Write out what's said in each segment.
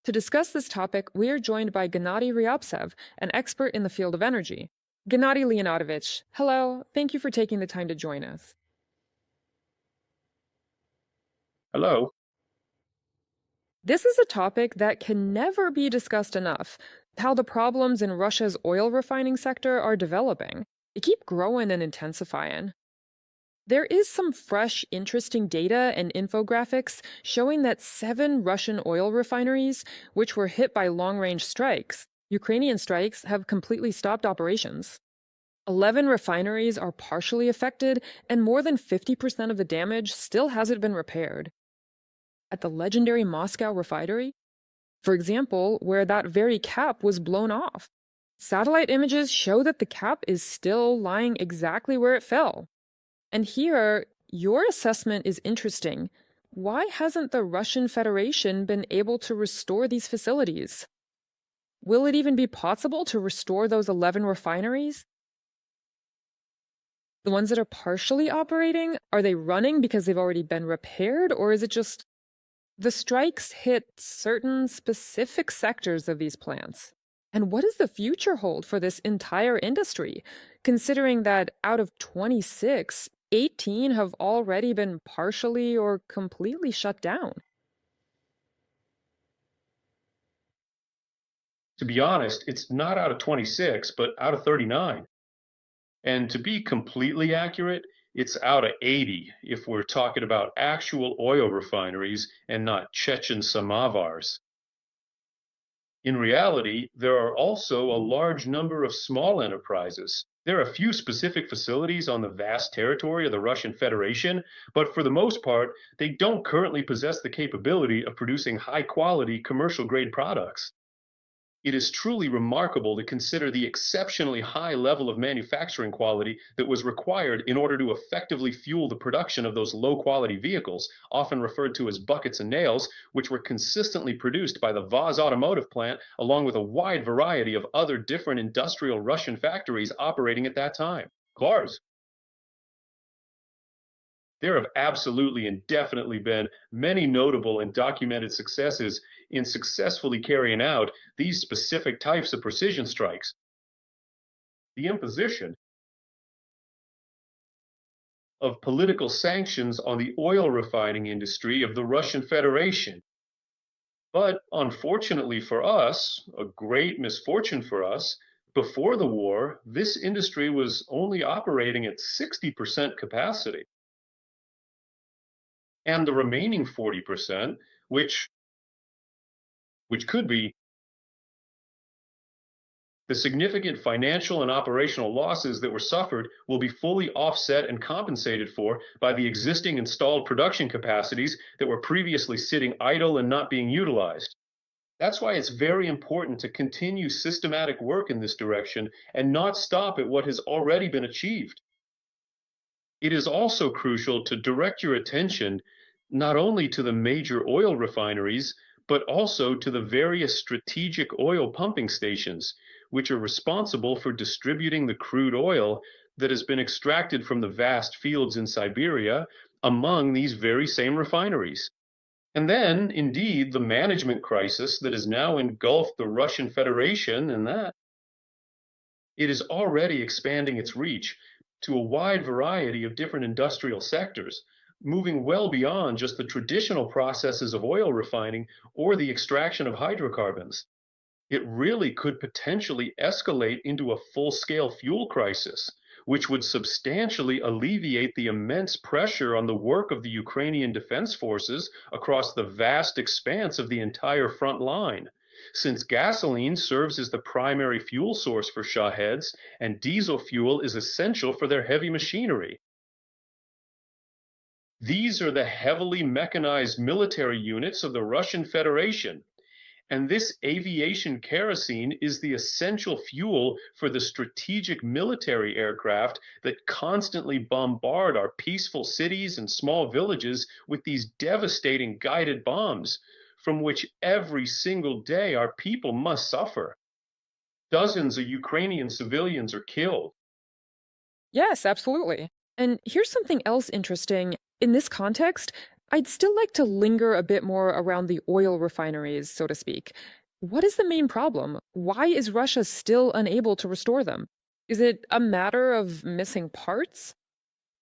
To discuss this topic, we are joined by Gennady Ryabtsev, an expert in the field of energy. Gennady Leonidovich, hello, thank you for taking the time to join us. Hello. This is a topic that can never be discussed enough, how the problems in Russia's oil refining sector are developing. They keep growing and intensifying. There is some fresh, interesting data and infographics showing that 7 Russian oil refineries, which were hit by long-range strikes, Ukrainian strikes, have completely stopped operations. 11 refineries are partially affected, and more than 50% of the damage still hasn't been repaired. At the legendary Moscow refinery, for example, where that very cap was blown off, satellite images show that the cap is still lying exactly where it fell. And here, your assessment is interesting. Why hasn't the Russian Federation been able to restore these facilities? Will it even be possible to restore those 11 refineries? The ones that are partially operating, are they running because they've already been repaired, or is it just the strikes hit certain specific sectors of these plants? And what does the future hold for this entire industry, considering that out of 26, 18 have already been partially or completely shut down? To be honest, it's not out of 26, but out of 39. And to be completely accurate, it's out of 80 if we're talking about actual oil refineries and not Chechen samovars. In reality, there are also a large number of small enterprises. There are a few specific facilities on the vast territory of the Russian Federation, but for the most part, they don't currently possess the capability of producing high quality commercial grade products. It is truly remarkable to consider the exceptionally high level of manufacturing quality that was required in order to effectively fuel the production of those low quality vehicles, often referred to as buckets and nails, which were consistently produced by the Vaz automotive plant, along with a wide variety of other different industrial Russian factories operating at that time. Cars. There have absolutely and definitely been many notable and documented successes in successfully carrying out these specific types of precision strikes. The imposition of political sanctions on the oil refining industry of the Russian Federation. But unfortunately for us, a great misfortune for us, before the war, this industry was only operating at 60% capacity. And the remaining 40%, which could be the significant financial and operational losses that were suffered, will be fully offset and compensated for by the existing installed production capacities that were previously sitting idle and not being utilized. That's why it's very important to continue systematic work in this direction and not stop at what has already been achieved. It is also crucial to direct your attention not only to the major oil refineries, but also to the various strategic oil pumping stations, which are responsible for distributing the crude oil that has been extracted from the vast fields in Siberia among these very same refineries. And then, indeed, the management crisis that has now engulfed the Russian Federation, and that it is already expanding its reach to a wide variety of different industrial sectors, moving well beyond just the traditional processes of oil refining or the extraction of hydrocarbons. It really could potentially escalate into a full scale fuel crisis, which would substantially alleviate the immense pressure on the work of the Ukrainian defense forces across the vast expanse of the entire front line, since gasoline serves as the primary fuel source for Shaheds and diesel fuel is essential for their heavy machinery. These are the heavily mechanized military units of the Russian Federation, and this aviation kerosene is the essential fuel for the strategic military aircraft that constantly bombard our peaceful cities and small villages with these devastating guided bombs, from which every single day our people must suffer. Dozens of Ukrainian civilians are killed. Yes, absolutely. And here's something else interesting. In this context, I'd still like to linger a bit more around the oil refineries, so to speak. What is the main problem? Why is Russia still unable to restore them? Is it a matter of missing parts?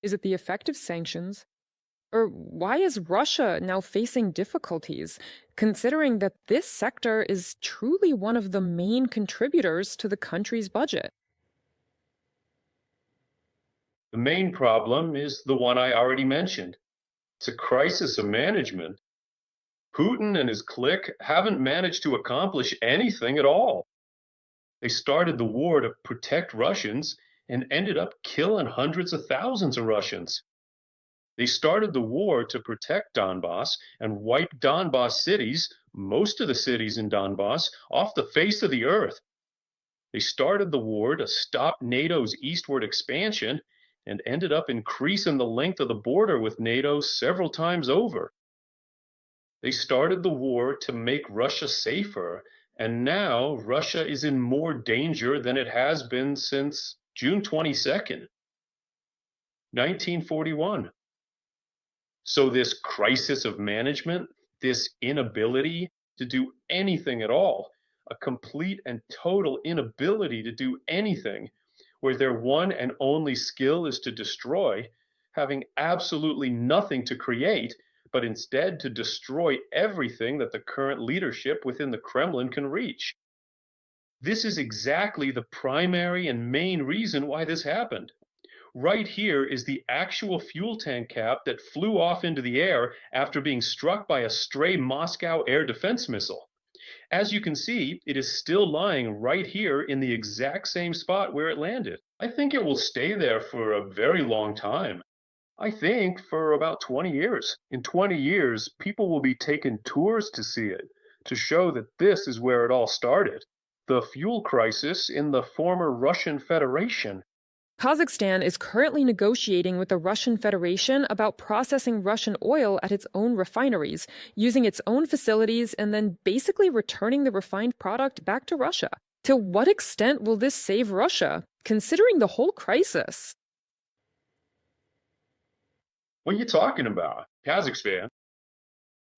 Is it the effect of sanctions? Or why is Russia now facing difficulties, considering that this sector is truly one of the main contributors to the country's budget? The main problem is the one I already mentioned. It's a crisis of management. Putin and his clique haven't managed to accomplish anything at all. They started the war to protect Russians and ended up killing hundreds of thousands of Russians. They started the war to protect Donbass and wipe Donbass cities, most of the cities in Donbass, off the face of the earth. They started the war to stop NATO's eastward expansion and ended up increasing the length of the border with NATO several times over. They started the war to make Russia safer, and now Russia is in more danger than it has been since June 22nd, 1941. So, this crisis of management, this inability to do anything at all, a complete and total inability to do anything, where their one and only skill is to destroy, having absolutely nothing to create, but instead to destroy everything that the current leadership within the Kremlin can reach. This is exactly the primary and main reason why this happened. Right here is the actual fuel tank cap that flew off into the air after being struck by a stray Moscow air defense missile. As you can see, it is still lying right here in the exact same spot where it landed. I think it will stay there for a very long time. I think for about 20 years. In 20 years, people will be taking tours to see it, to show that this is where it all started. The fuel crisis in the former Russian Federation. Kazakhstan is currently negotiating with the Russian Federation about processing Russian oil at its own refineries, using its own facilities, and then basically returning the refined product back to Russia. To what extent will this save Russia, considering the whole crisis? What are you talking about? Kazakhstan?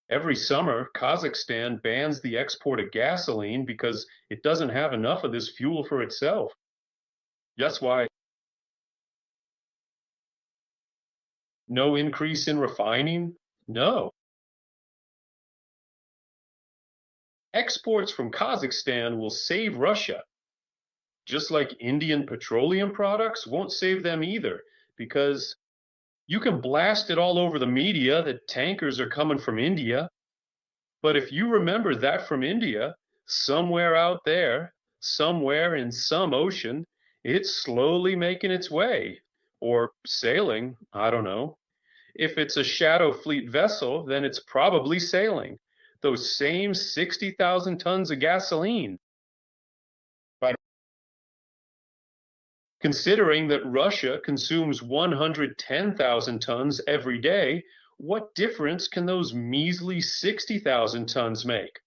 Every summer, Kazakhstan bans the export of gasoline because it doesn't have enough of this fuel for itself. That's why no increase in refining? No. Exports from Kazakhstan will save Russia, just like Indian petroleum products won't save them either, because you can blast it all over the media that tankers are coming from India. But if you remember that from India, somewhere out there, somewhere in some ocean, it's slowly making its way, or sailing, I don't know. If it's a Shadow Fleet vessel, then it's probably sailing. Those same 60,000 tons of gasoline. But considering that Russia consumes 110,000 tons every day, what difference can those measly 60,000 tons make?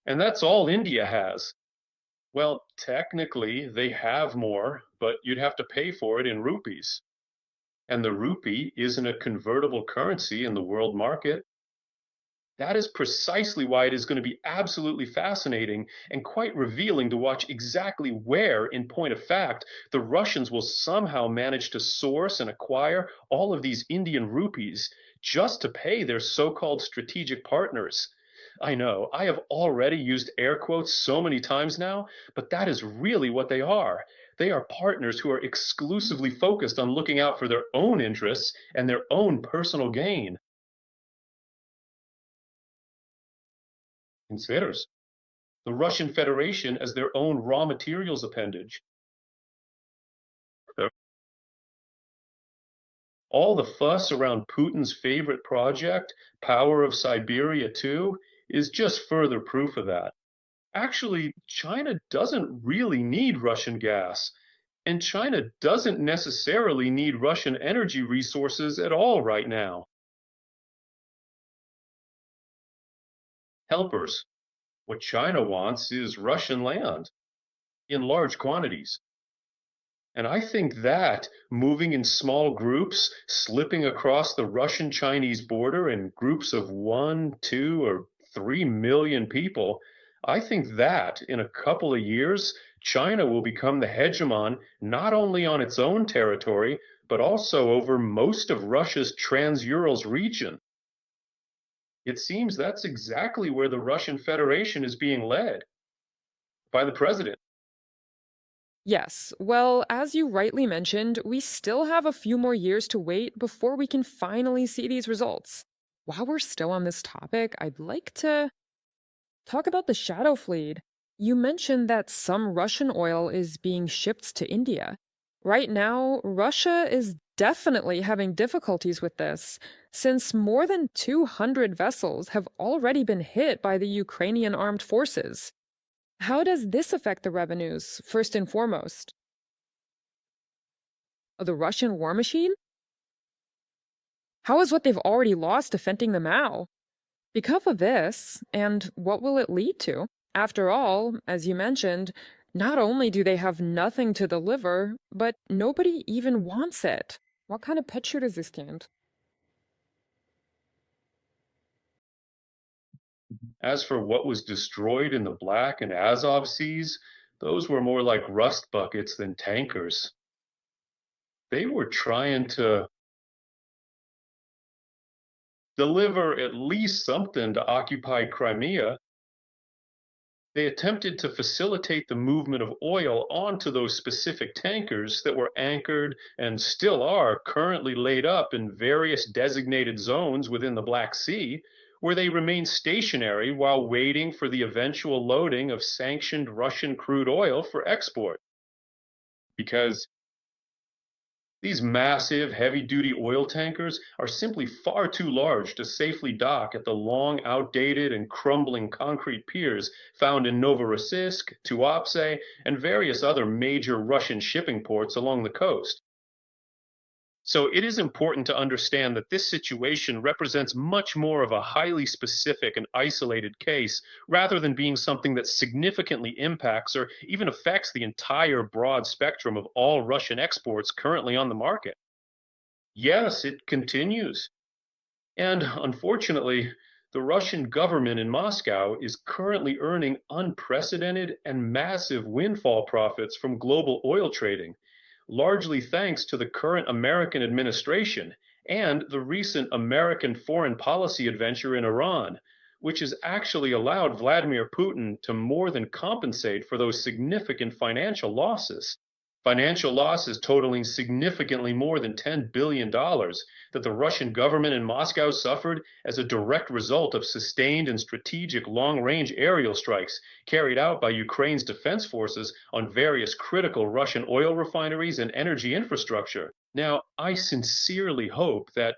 And that's all India has. Well, technically, they have more, but you'd have to pay for it in rupees. And the rupee isn't a convertible currency in the world market. That is precisely why it is going to be absolutely fascinating and quite revealing to watch exactly where, in point of fact, the Russians will somehow manage to source and acquire all of these Indian rupees just to pay their so called strategic partners. I know, I have already used air quotes so many times now, but that is really what they are. They are partners who are exclusively focused on looking out for their own interests and their own personal gain. Considers the Russian Federation as their own raw materials appendage. All the fuss around Putin's favorite project, Power of Siberia 2, is just further proof of that. Actually, China doesn't really need Russian gas, and China doesn't necessarily need Russian energy resources at all right now. Helpers. What China wants is Russian land in large quantities. And I think that moving in small groups, slipping across the Russian Chinese border in groups of 1, 2, or 3 million people, I think that in a couple of years, China will become the hegemon not only on its own territory, but also over most of Russia's Trans-Urals region. It seems that's exactly where the Russian Federation is being led by the president. Yes, well, as you rightly mentioned, we still have a few more years to wait before we can finally see these results. While we're still on this topic, I'd like to talk about the shadow fleet. You mentioned that some Russian oil is being shipped to India. Right now, Russia is definitely having difficulties with this, since more than 200 vessels have already been hit by the Ukrainian armed forces. How does this affect the revenues, first and foremost? Of the Russian war machine? How is what they've already lost defending the Mao? Because of this, and what will it lead to? After all, as you mentioned, not only do they have nothing to deliver, but nobody even wants it. What kind of picture does this stand? As for what was destroyed in the Black and Azov seas, those were more like rust buckets than tankers. They were trying to deliver at least something to occupy Crimea. They attempted to facilitate the movement of oil onto those specific tankers that were anchored and still are currently laid up in various designated zones within the Black Sea, where they remain stationary while waiting for the eventual loading of sanctioned Russian crude oil for export. Because these massive, heavy duty oil tankers are simply far too large to safely dock at the long, outdated, and crumbling concrete piers found in Novorossiysk, Tuapse, and various other major Russian shipping ports along the coast. So it is important to understand that this situation represents much more of a highly specific and isolated case rather than being something that significantly impacts or even affects the entire broad spectrum of all Russian exports currently on the market. Yes, it continues. And unfortunately, the Russian government in Moscow is currently earning unprecedented and massive windfall profits from global oil trading, largely thanks to the current American administration and the recent American foreign policy adventure in Iran, which has actually allowed Vladimir Putin to more than compensate for those significant financial losses. Financial losses totaling significantly more than $10 billion that the Russian government in Moscow suffered as a direct result of sustained and strategic long range aerial strikes carried out by Ukraine's defense forces on various critical Russian oil refineries and energy infrastructure. Now, I sincerely hope that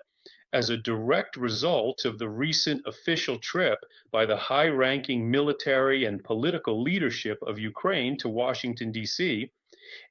as a direct result of the recent official trip by the high ranking military and political leadership of Ukraine to Washington, D.C.,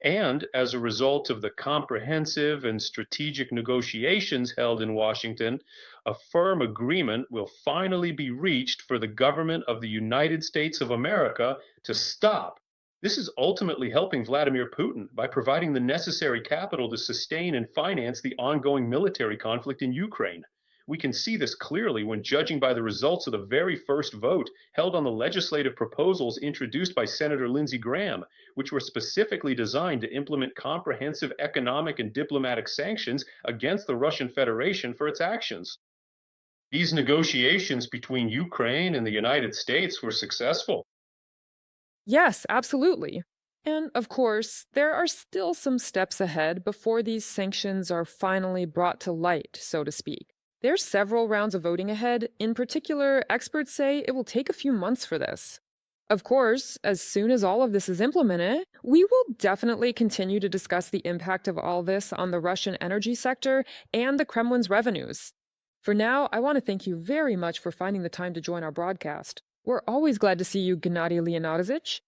and as a result of the comprehensive and strategic negotiations held in Washington, a firm agreement will finally be reached for the government of the United States of America to stop. This is ultimately helping Vladimir Putin by providing the necessary capital to sustain and finance the ongoing military conflict in Ukraine. We can see this clearly when judging by the results of the very first vote held on the legislative proposals introduced by Senator Lindsey Graham, which were specifically designed to implement comprehensive economic and diplomatic sanctions against the Russian Federation for its actions. These negotiations between Ukraine and the United States were successful. Yes, absolutely. And of course, there are still some steps ahead before these sanctions are finally brought to light, so to speak. There's several rounds of voting ahead. In particular, experts say it will take a few months for this. Of course, as soon as all of this is implemented, we will definitely continue to discuss the impact of all this on the Russian energy sector and the Kremlin's revenues. For now, I want to thank you very much for finding the time to join our broadcast. We're always glad to see you, Gennady Leonidovich.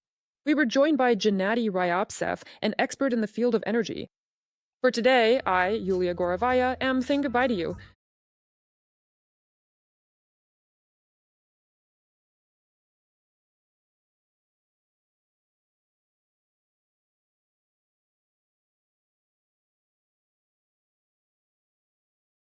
We were joined by Gennady Ryabtsev, an expert in the field of energy. For today, I, Yulia Gorovaya, am saying goodbye to you.